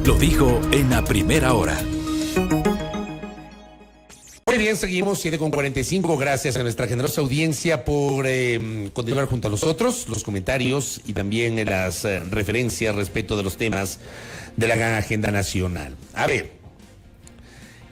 Lo dijo en la primera hora. Muy bien, seguimos 7:45. Gracias a nuestra generosa audiencia por continuar junto a nosotros, los comentarios y también las referencias respecto de los temas de la gran agenda nacional. A ver,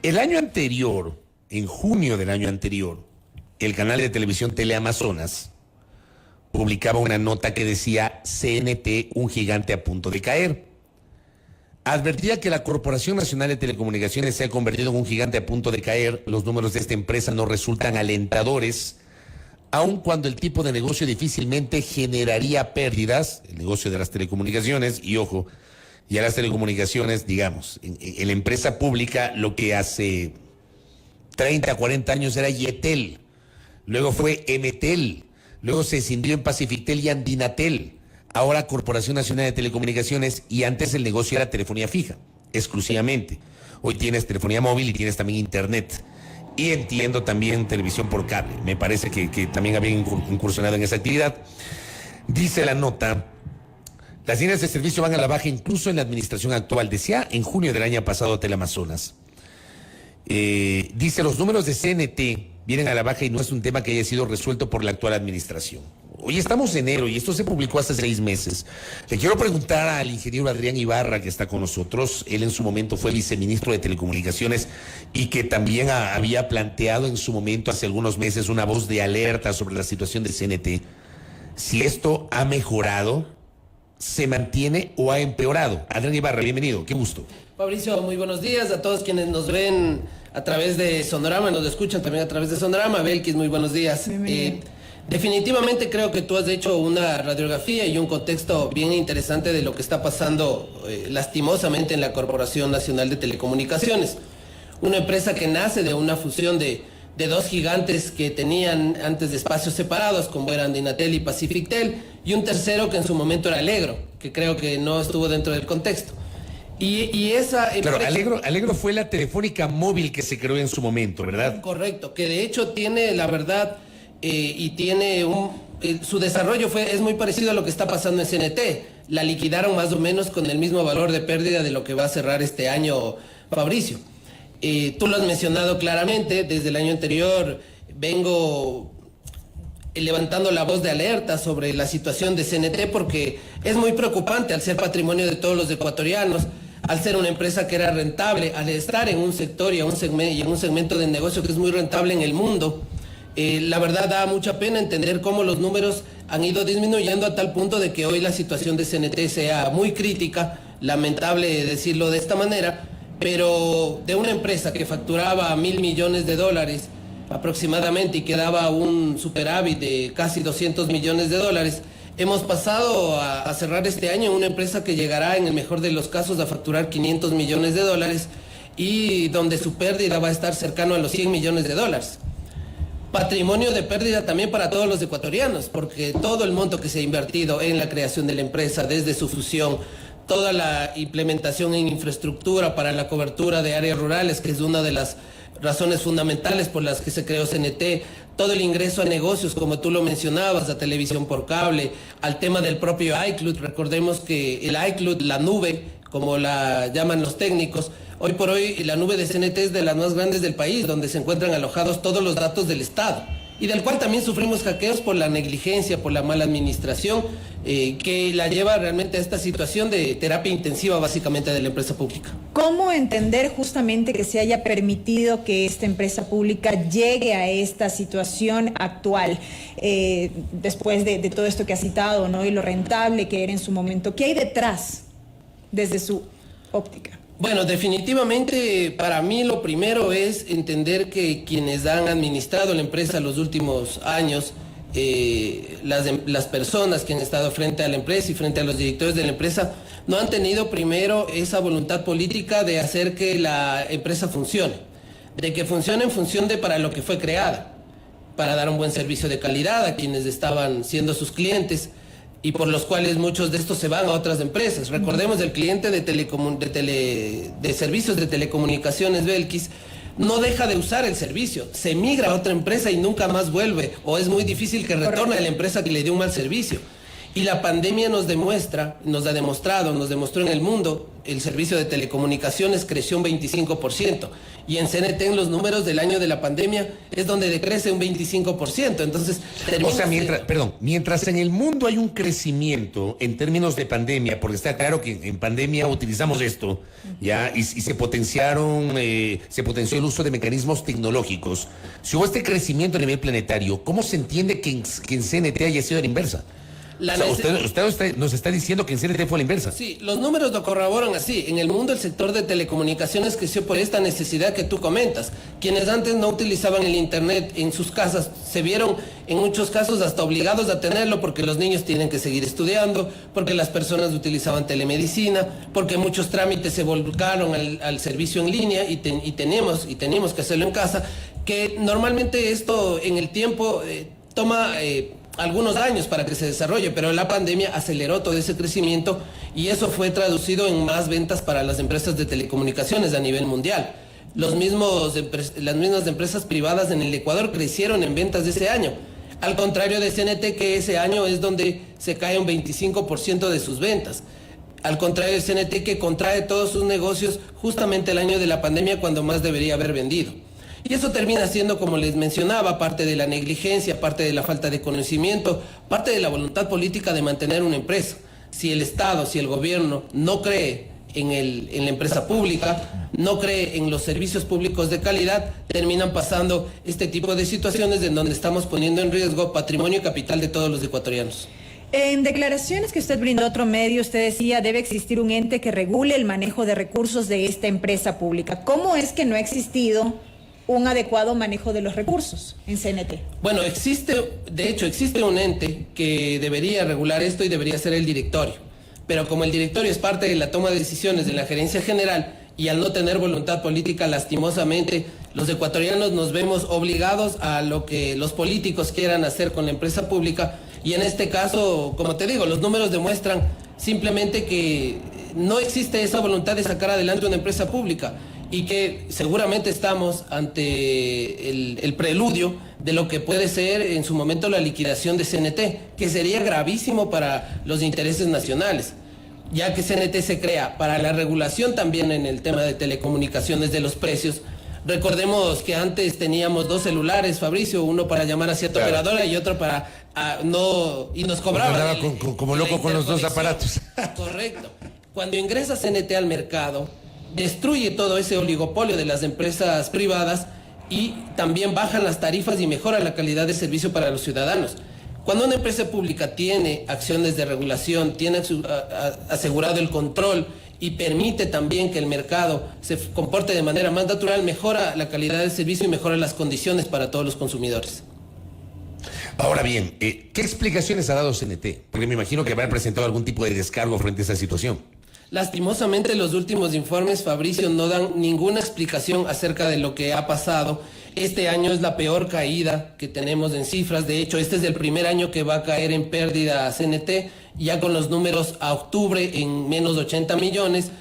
el año anterior, en junio del año anterior, el canal de televisión Teleamazonas publicaba una nota que decía CNT, un gigante a punto de caer. Advertía que la Corporación Nacional de Telecomunicaciones se ha convertido en un gigante a punto de caer. Los números de esta empresa no resultan alentadores, aun cuando el tipo de negocio difícilmente generaría pérdidas, el negocio de las telecomunicaciones, y ojo, ya las telecomunicaciones, digamos, en la empresa pública, lo que hace 30, 40 años era Yetel, luego fue Emetel, luego se escindió en Pacifitel y Andinatel. Ahora Corporación Nacional de Telecomunicaciones, y antes el negocio era telefonía fija, exclusivamente. Hoy tienes telefonía móvil y tienes también internet. Y entiendo también televisión por cable. Me parece que también habían incursionado en esa actividad. Dice la nota, las líneas de servicio van a la baja incluso en la administración actual. Decía en junio del año pasado Teleamazonas. Dice, los números de CNT vienen a la baja y no es un tema que haya sido resuelto por la actual administración. Hoy estamos en enero y esto se publicó hace 6 meses. Le quiero preguntar al ingeniero Adrián Ibarra, que está con nosotros. Él en su momento fue viceministro de Telecomunicaciones y que también había planteado en su momento, hace algunos meses, una voz de alerta sobre la situación de CNT. Si esto ha mejorado, se mantiene o ha empeorado. Adrián Ibarra, bienvenido, qué gusto. Fabricio, muy buenos días a todos quienes nos ven a través de Sonorama, nos escuchan también a través de Sonorama. Belkis, muy buenos días. Definitivamente creo que tú has hecho una radiografía y un contexto bien interesante de lo que está pasando lastimosamente en la Corporación Nacional de Telecomunicaciones. Una empresa que nace de una fusión de dos gigantes que tenían antes de espacios separados, como eran Andinatel y Pacifictel, y un tercero que en su momento era Alegro, que creo que no estuvo dentro del contexto. Y esa empresa... Claro, Alegro fue la telefónica móvil que se creó en su momento, ¿verdad? Correcto, que de hecho tiene, la verdad, y tiene su desarrollo es muy parecido a lo que está pasando en CNT. La liquidaron más o menos con el mismo valor de pérdida de lo que va a cerrar este año, Fabricio. Tú lo has mencionado claramente, desde el año anterior vengo levantando la voz de alerta sobre la situación de CNT porque es muy preocupante al ser patrimonio de todos los ecuatorianos, al ser una empresa que era rentable, al estar en un sector y en un segmento de negocio que es muy rentable en el mundo. La verdad da mucha pena entender cómo los números han ido disminuyendo a tal punto de que hoy la situación de CNT sea muy crítica, lamentable decirlo de esta manera, pero de una empresa que facturaba $1.000 millones aproximadamente y que daba un superávit de casi $200 millones, hemos pasado a cerrar este año una empresa que llegará en el mejor de los casos a facturar $500 millones y donde su pérdida va a estar cercano a los $100 millones. Patrimonio de pérdida también para todos los ecuatorianos, porque todo el monto que se ha invertido en la creación de la empresa, desde su fusión, toda la implementación en infraestructura para la cobertura de áreas rurales, que es una de las razones fundamentales por las que se creó CNT, todo el ingreso a negocios, como tú lo mencionabas, a televisión por cable, al tema del propio iCloud. Recordemos que el iCloud, la nube, como la llaman los técnicos, hoy por hoy la nube de CNT es de las más grandes del país, donde se encuentran alojados todos los datos del Estado, y del cual también sufrimos hackeos por la negligencia, por la mala administración, que la lleva realmente a esta situación de terapia intensiva básicamente de la empresa pública. ¿Cómo entender justamente que se haya permitido que esta empresa pública llegue a esta situación actual, después de todo esto que ha citado, ¿no? Y lo rentable que era en su momento? ¿Qué hay detrás desde su óptica? Bueno, definitivamente para mí lo primero es entender que quienes han administrado la empresa los últimos años, las personas que han estado frente a la empresa y frente a los directores de la empresa, no han tenido primero esa voluntad política de hacer que la empresa funcione, de que funcione en función de para lo que fue creada, para dar un buen servicio de calidad a quienes estaban siendo sus clientes, y por los cuales muchos de estos se van a otras empresas. Recordemos, el cliente de servicios de telecomunicaciones, Belkis, no deja de usar el servicio, se migra a otra empresa y nunca más vuelve, o es muy difícil que retorne a la empresa que le dio un mal servicio. Y la pandemia nos demostró en el mundo, el servicio de telecomunicaciones creció un 25%. Y en CNT, en los números del año de la pandemia, es donde decrece un 25%. Entonces, mientras en el mundo hay un crecimiento en términos de pandemia, porque está claro que en pandemia utilizamos esto, ya, y se potenció el uso de mecanismos tecnológicos. Si hubo este crecimiento a nivel planetario, ¿cómo se entiende que en CNT haya sido a la inversa? Usted nos está diciendo que en CNT fue a la inversa. Sí, los números lo corroboran así. En el mundo el sector de telecomunicaciones creció por esta necesidad que tú comentas. Quienes antes no utilizaban el internet en sus casas se vieron en muchos casos hasta obligados a tenerlo porque los niños tienen que seguir estudiando, porque las personas utilizaban telemedicina, porque muchos trámites se volcaron al servicio en línea y tenemos que hacerlo en casa, que normalmente esto en el tiempo toma algunos años para que se desarrolle, pero la pandemia aceleró todo ese crecimiento y eso fue traducido en más ventas para las empresas de telecomunicaciones a nivel mundial. Las mismas empresas privadas en el Ecuador crecieron en ventas de ese año, al contrario de CNT, que ese año es donde se cae un 25% de sus ventas. Al contrario de CNT, que contrae todos sus negocios justamente el año de la pandemia, cuando más debería haber vendido. Y eso termina siendo, como les mencionaba, parte de la negligencia, parte de la falta de conocimiento, parte de la voluntad política de mantener una empresa. Si el Estado, si el gobierno no cree en la empresa pública, no cree en los servicios públicos de calidad, terminan pasando este tipo de situaciones en donde estamos poniendo en riesgo patrimonio y capital de todos los ecuatorianos. En declaraciones que usted brindó a otro medio, usted decía debe existir un ente que regule el manejo de recursos de esta empresa pública. ¿Cómo es que no ha existido un adecuado manejo de los recursos en CNT? Bueno, existe un ente que debería regular esto y debería ser el directorio. Pero como el directorio es parte de la toma de decisiones de la gerencia general y al no tener voluntad política, lastimosamente, los ecuatorianos nos vemos obligados a lo que los políticos quieran hacer con la empresa pública. Y en este caso, como te digo, los números demuestran simplemente que no existe esa voluntad de sacar adelante una empresa pública y que seguramente estamos ante el preludio de lo que puede ser en su momento la liquidación de CNT, que sería gravísimo para los intereses nacionales, ya que CNT se crea para la regulación también en el tema de telecomunicaciones de los precios. Recordemos que antes teníamos 2 celulares, Fabricio, uno para llamar a cierta operadora y otro para y nos cobraban. Como loco con los 2 aparatos. Correcto. Cuando ingresa CNT al mercado, destruye todo ese oligopolio de las empresas privadas y también bajan las tarifas y mejora la calidad de servicio para los ciudadanos. Cuando una empresa pública tiene acciones de regulación, tiene asegurado el control y permite también que el mercado se comporte de manera más natural, mejora la calidad del servicio y mejora las condiciones para todos los consumidores. Ahora bien, ¿qué explicaciones ha dado CNT? Porque me imagino que habrá presentado algún tipo de descargo frente a esa situación. Lastimosamente, los últimos informes, Fabricio, no dan ninguna explicación acerca de lo que ha pasado. Este año es la peor caída que tenemos en cifras. De hecho, este es el primer año que va a caer en pérdida CNT, ya con los números a octubre en menos de 80 millones.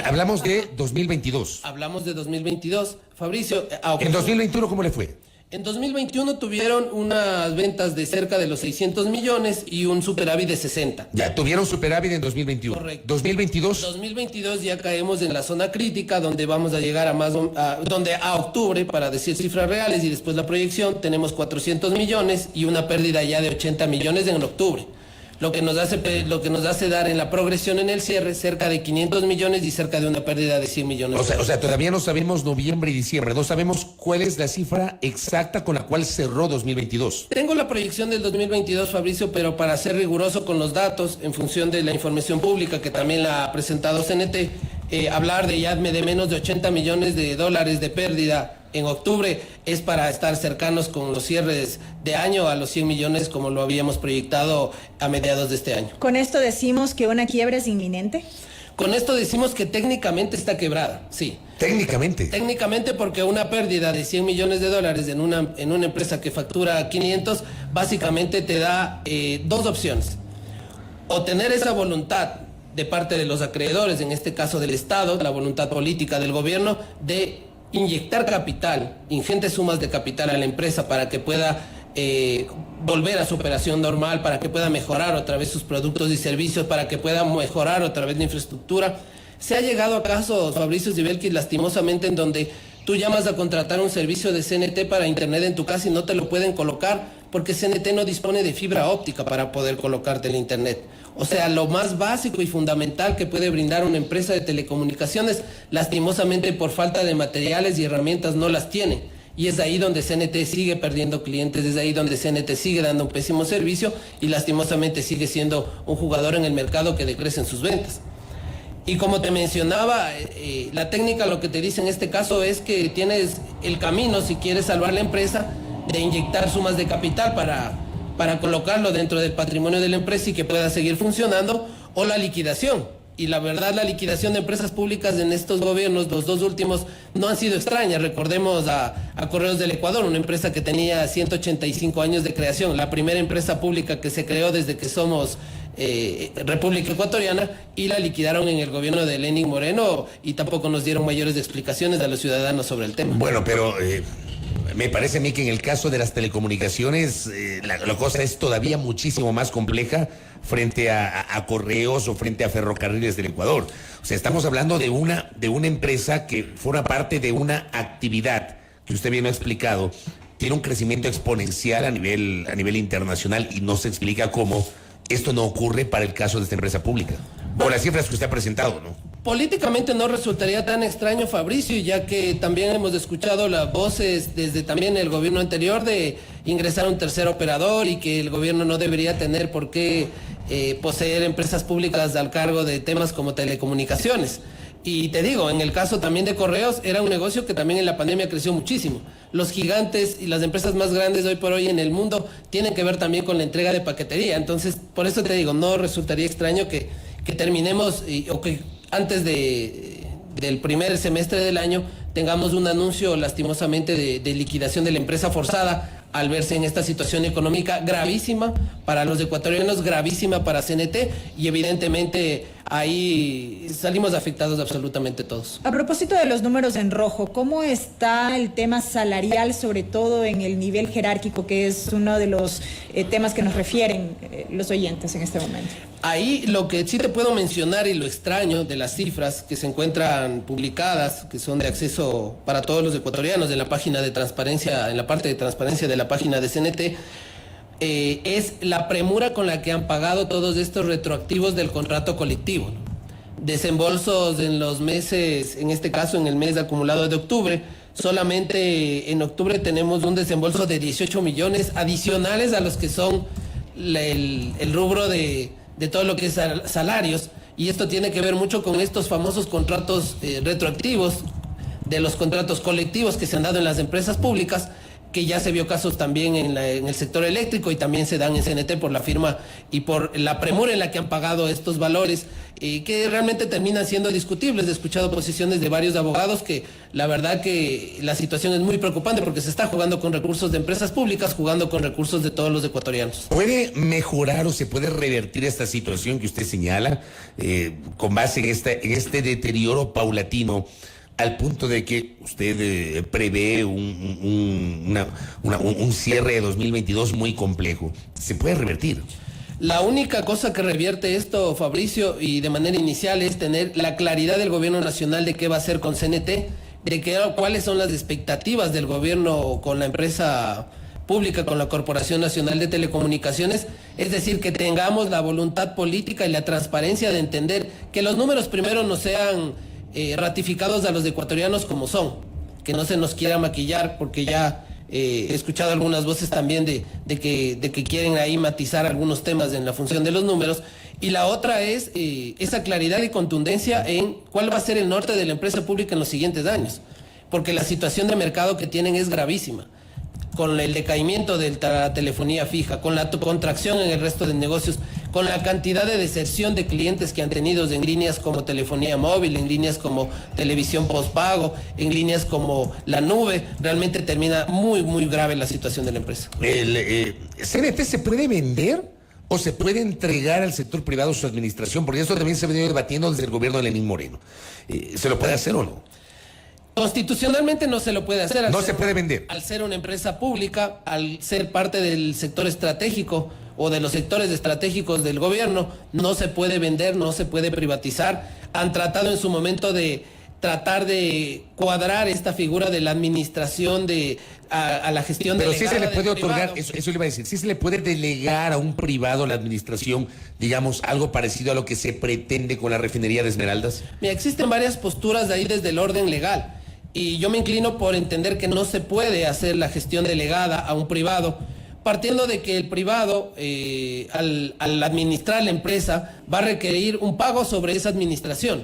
Hablamos de 2022. Hablamos de 2022. Fabricio, ¿En 2021 cómo le fue? En 2021 tuvieron unas ventas de cerca de los 600 millones y un superávit de 60. Ya, tuvieron superávit en 2021. Correcto. 2022. 2022 ya caemos en la zona crítica, donde vamos a llegar donde a octubre, para decir cifras reales y después la proyección, tenemos 400 millones y una pérdida ya de 80 millones en octubre. Lo que nos hace dar en la progresión en el cierre cerca de 500 millones y cerca de una pérdida de 100 millones. O sea, todavía no sabemos noviembre y diciembre, no sabemos cuál es la cifra exacta con la cual cerró 2022. Tengo la proyección del 2022, Fabricio, pero para ser riguroso con los datos, en función de la información pública que también la ha presentado CNT, hablar de ya de menos de 80 millones de dólares de pérdida en octubre es para estar cercanos con los cierres de año a los 100 millones como lo habíamos proyectado a mediados de este año. ¿Con esto decimos que una quiebra es inminente? Con esto decimos que técnicamente está quebrada, sí. ¿Técnicamente? Técnicamente, porque una pérdida de 100 millones de dólares en una empresa que factura 500, básicamente te da 2 opciones. O tener esa voluntad de parte de los acreedores, en este caso del Estado, la voluntad política del gobierno, de inyectar capital, ingentes sumas de capital a la empresa para que pueda volver a su operación normal, para que pueda mejorar otra vez sus productos y servicios, para que pueda mejorar otra vez la infraestructura. Se ha llegado a casos, Fabricio Zibelkis, lastimosamente, en donde tú llamas a contratar un servicio de CNT para internet en tu casa y no te lo pueden colocar porque CNT no dispone de fibra óptica para poder colocarte el internet. O sea, lo más básico y fundamental que puede brindar una empresa de telecomunicaciones, lastimosamente por falta de materiales y herramientas no las tiene. Y es ahí donde CNT sigue perdiendo clientes, es ahí donde CNT sigue dando un pésimo servicio y lastimosamente sigue siendo un jugador en el mercado que decrecen sus ventas. Y como te mencionaba, la técnica lo que te dice en este caso es que tienes el camino, si quieres salvar la empresa, de inyectar sumas de capital para colocarlo dentro del patrimonio de la empresa y que pueda seguir funcionando, o la liquidación. Y la verdad, la liquidación de empresas públicas en estos gobiernos, los dos últimos, no han sido extrañas. Recordemos a Correos del Ecuador, una empresa que tenía 185 años de creación, la primera empresa pública que se creó desde que somos República Ecuatoriana, y la liquidaron en el gobierno de Lenín Moreno y tampoco nos dieron mayores explicaciones a los ciudadanos sobre el tema. Bueno, pero me parece a mí que en el caso de las telecomunicaciones la cosa es todavía muchísimo más compleja frente a Correos o frente a Ferrocarriles del Ecuador. O sea, estamos hablando de una empresa que forma parte de una actividad que usted bien ha explicado, tiene un crecimiento exponencial a nivel internacional y no se explica cómo esto no ocurre para el caso de esta empresa pública. O las cifras que usted ha presentado, ¿no? Políticamente no resultaría tan extraño, Fabricio, ya que también hemos escuchado las voces desde también el gobierno anterior de ingresar un tercer operador y que el gobierno no debería tener por qué poseer empresas públicas al cargo de temas como telecomunicaciones. Y te digo, en el caso también de Correos, era un negocio que también en la pandemia creció muchísimo. Los gigantes y las empresas más grandes hoy por hoy en el mundo tienen que ver también con la entrega de paquetería. Entonces, por eso te digo, no resultaría extraño que terminemos o que antes del primer semestre del año tengamos un anuncio lastimosamente de liquidación de la empresa forzada, al verse en esta situación económica gravísima para los ecuatorianos, gravísima para CNT, y evidentemente ahí salimos afectados absolutamente todos. A propósito de los números en rojo, ¿cómo está el tema salarial, sobre todo en el nivel jerárquico, que es uno de los temas que nos refieren los oyentes en este momento? Ahí lo que sí te puedo mencionar y lo extraño de las cifras que se encuentran publicadas, que son de acceso para todos los ecuatorianos en la página de transparencia, en la parte de transparencia de la página de CNT, es la premura con la que han pagado todos estos retroactivos del contrato colectivo, ¿no? Desembolsos en los meses, en este caso en el mes acumulado de octubre. Solamente en octubre tenemos un desembolso de 18 millones adicionales a los que son el rubro de todo lo que es salarios, y esto tiene que ver mucho con estos famosos contratos retroactivos de los contratos colectivos que se han dado en las empresas públicas, que ya se vio casos también en el sector eléctrico y también se dan en CNT por la firma y por la premura en la que han pagado estos valores, que realmente terminan siendo discutibles. He escuchado posiciones de varios abogados que la verdad que la situación es muy preocupante porque se está jugando con recursos de empresas públicas, jugando con recursos de todos los ecuatorianos. ¿Puede mejorar o se puede revertir esta situación que usted señala con base en este deterioro paulatino, al punto de que usted prevé un cierre de 2022 muy complejo? ¿Se puede revertir? La única cosa que revierte esto, Fabricio, y de manera inicial, es tener la claridad del gobierno nacional de qué va a hacer con CNT, de cuáles son las expectativas del gobierno con la empresa pública, con la Corporación Nacional de Telecomunicaciones. Es decir, que tengamos la voluntad política y la transparencia de entender que los números primero no sean ratificados a los ecuatorianos como son, que no se nos quiera maquillar, porque ya he escuchado algunas voces también de que quieren ahí matizar algunos temas en la función de los números. Y la otra es esa claridad y contundencia en cuál va a ser el norte de la empresa pública en los siguientes años, porque la situación de mercado que tienen es gravísima, con el decaimiento de la telefonía fija, con la contracción en el resto de negocios, con la cantidad de deserción de clientes que han tenido en líneas como telefonía móvil, en líneas como televisión postpago, en líneas como la nube. Realmente termina muy, muy grave la situación de la empresa. ¿El CNT se puede vender o se puede entregar al sector privado su administración? Porque eso también se ha venido debatiendo desde el gobierno de Lenín Moreno. ¿Se lo puede hacer o no? Constitucionalmente no se lo puede hacer. No se puede vender. Al ser una empresa pública, al ser parte del sector estratégico o de los sectores estratégicos del gobierno, no se puede vender, no se puede privatizar. Han tratado en su momento de tratar de cuadrar esta figura de la administración a la gestión Pero delegada. sí se le puede del otorgar, privado. eso le iba a decir, sí se le puede delegar a un privado la administración, digamos, algo parecido a lo que se pretende con la refinería de Esmeraldas. Mira, existen varias posturas de ahí desde el orden legal y yo me inclino por entender que no se puede hacer la gestión delegada a un privado, partiendo de que el privado, al administrar la empresa, va a requerir un pago sobre esa administración.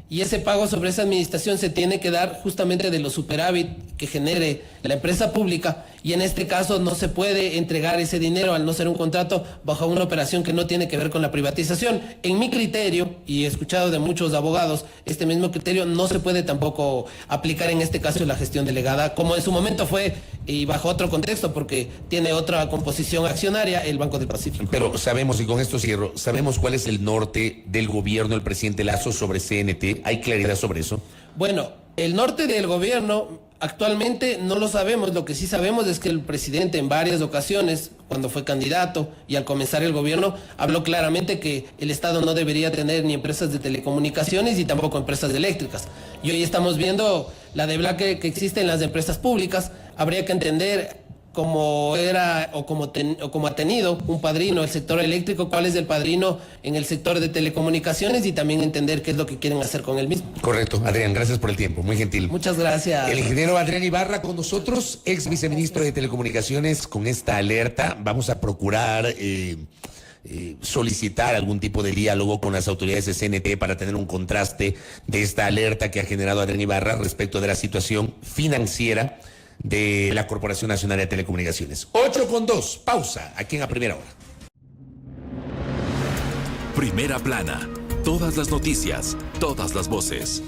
Y ese pago sobre esa administración se tiene que dar justamente de los superávit que genere la empresa pública, y en este caso no se puede entregar ese dinero al no ser un contrato bajo una operación que no tiene que ver con la privatización. En mi criterio, y he escuchado de muchos abogados, este mismo criterio no se puede tampoco aplicar en este caso la gestión delegada, como en su momento fue y bajo otro contexto, porque tiene otra composición accionaria el Banco del Pacífico. Pero sabemos, y con esto cierro, sabemos cuál es el norte del gobierno del presidente Lazo sobre CNT. ¿Hay claridad sobre eso? Bueno, el norte del gobierno actualmente no lo sabemos. Lo que sí sabemos es que el presidente en varias ocasiones, cuando fue candidato y al comenzar el gobierno, habló claramente que el Estado no debería tener ni empresas de telecomunicaciones ni tampoco empresas eléctricas. Y hoy estamos viendo la debacle que existe en las empresas públicas. Habría que entender como era o como ha tenido un padrino el sector eléctrico, cuál es el padrino en el sector de telecomunicaciones y también entender qué es lo que quieren hacer con el mismo. Correcto, Adrián, gracias por el tiempo, muy gentil. Muchas gracias. El ingeniero Adrián Ibarra con nosotros, ex viceministro de Telecomunicaciones, con esta alerta. Vamos a procurar solicitar algún tipo de diálogo con las autoridades de CNT para tener un contraste de esta alerta que ha generado Adrián Ibarra respecto de la situación financiera de la Corporación Nacional de Telecomunicaciones. 8:02, pausa, aquí en A Primera Hora. Primera plana, todas las noticias, todas las voces.